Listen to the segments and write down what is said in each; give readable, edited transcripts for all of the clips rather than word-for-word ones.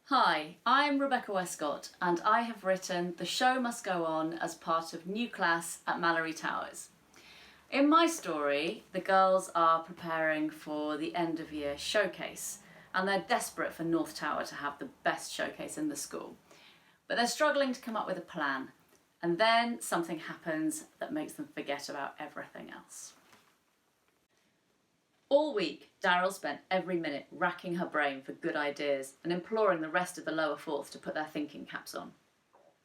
Hi, I'm Rebecca Westcott and I have written The Show Must Go On as part of new class at Malory Towers. In my story, the girls are preparing for the end of year showcase and they're desperate for North Tower to have the best showcase in the school. But they're struggling to come up with a plan, and then something happens that makes them forget about everything else. All week, Daryl spent every minute racking her brain for good ideas and imploring the rest of the lower fourth to put their thinking caps on.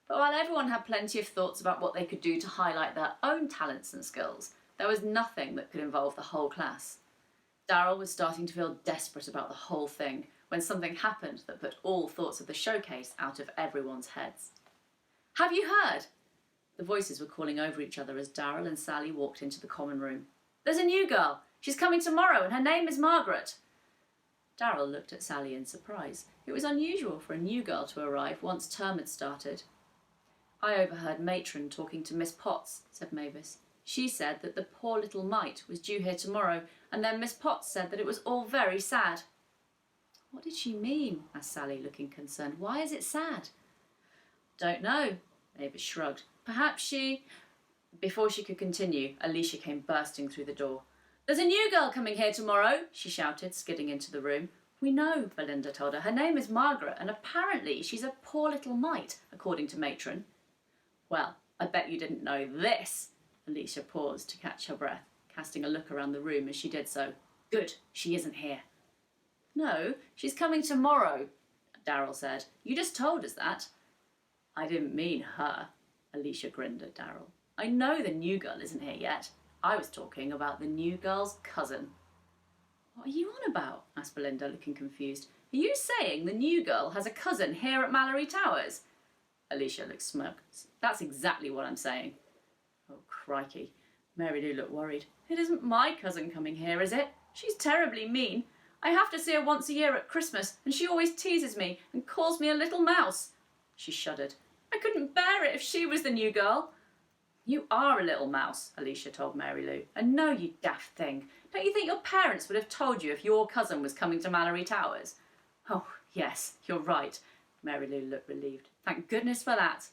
But while everyone had plenty of thoughts about what they could do to highlight their own talents and skills, there was nothing that could involve the whole class. Daryl was starting to feel desperate about the whole thing when something happened that put all thoughts of the showcase out of everyone's heads. "Have you heard?" The voices were calling over each other as Daryl and Sally walked into the common room. "There's a new girl. She's coming tomorrow and her name is Margaret." Daryl looked at Sally in surprise. It was unusual for a new girl to arrive once term had started. "I overheard Matron talking to Miss Potts," said Mavis. "She said that the poor little mite was due here tomorrow, and then Miss Potts said that it was all very sad." "What did she mean?" asked Sally, looking concerned. "Why is it sad?" "Don't know," Mavis shrugged. "Perhaps she—" Before she could continue, Alicia came bursting through the door. "There's a new girl coming here tomorrow," she shouted, skidding into the room. "We know," Belinda told her. "Her name is Margaret, and apparently she's a poor little mite, according to Matron." "Well, I bet you didn't know this." Alicia paused to catch her breath, casting a look around the room as she did so. "Good, she isn't here." "No, she's coming tomorrow," Daryl said. "You just told us that." "I didn't mean her," Alicia grinned at Daryl. "I know the new girl isn't here yet. I was talking about the new girl's cousin." "What are you on about?" asked Belinda, looking confused. "Are you saying the new girl has a cousin here at Malory Towers?" Alicia looked smug. "That's exactly what I'm saying." "Oh, crikey." Mary Lou looked worried. "It isn't my cousin coming here, is it? She's terribly mean. I have to see her once a year at Christmas, and she always teases me and calls me a little mouse." She shuddered. "I couldn't bear it if she was the new girl." "You are a little mouse," Alicia told Mary Lou. "And no, you daft thing. Don't you think your parents would have told you if your cousin was coming to Malory Towers?" "Oh, yes, you're right." Mary Lou looked relieved. "Thank goodness for that."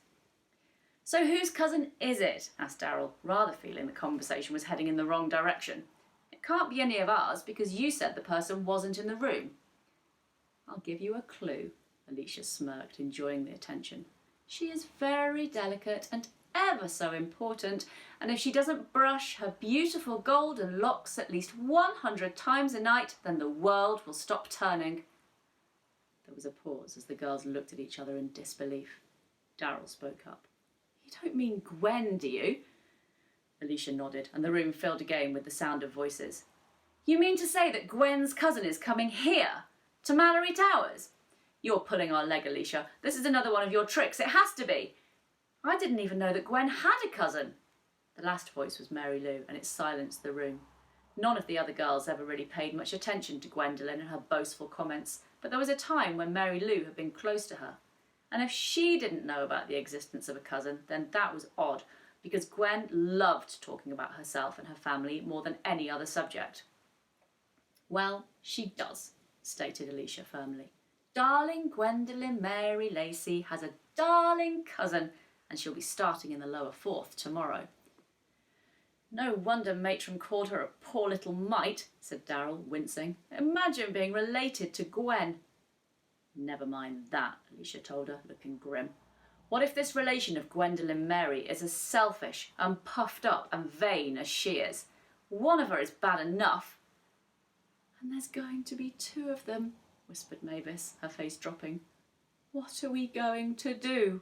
"So whose cousin is it?" asked Daryl, rather feeling the conversation was heading in the wrong direction. "It can't be any of ours because you said the person wasn't in the room." "I'll give you a clue," Alicia smirked, enjoying the attention. "She is very delicate and ever so important, and if she doesn't brush her beautiful golden locks at least 100 times a night, then the world will stop turning." There was a pause as the girls looked at each other in disbelief. Daryl spoke up. "You don't mean Gwen, do you?" Alicia nodded, and the room filled again with the sound of voices. "You mean to say that Gwen's cousin is coming here, to Malory Towers?" "You're pulling our leg, Alicia. This is another one of your tricks. It has to be." "I didn't even know that Gwen had a cousin." The last voice was Mary Lou, and it silenced the room. None of the other girls ever really paid much attention to Gwendolyn and her boastful comments, but there was a time when Mary Lou had been close to her. And if she didn't know about the existence of a cousin, then that was odd, because Gwen loved talking about herself and her family more than any other subject. "Well, she does," stated Alicia firmly. "Darling Gwendolyn Mary Lacey has a darling cousin, and she'll be starting in the lower fourth tomorrow." "No wonder Matron called her a poor little mite," said Daryl, wincing. "Imagine being related to Gwen." "Never mind that," Alicia told her, looking grim. "What if this relation of Gwendolyn Mary is as selfish and puffed up and vain as she is? One of her is bad enough." "And there's going to be two of them," whispered Mavis, her face dropping. "What are we going to do?"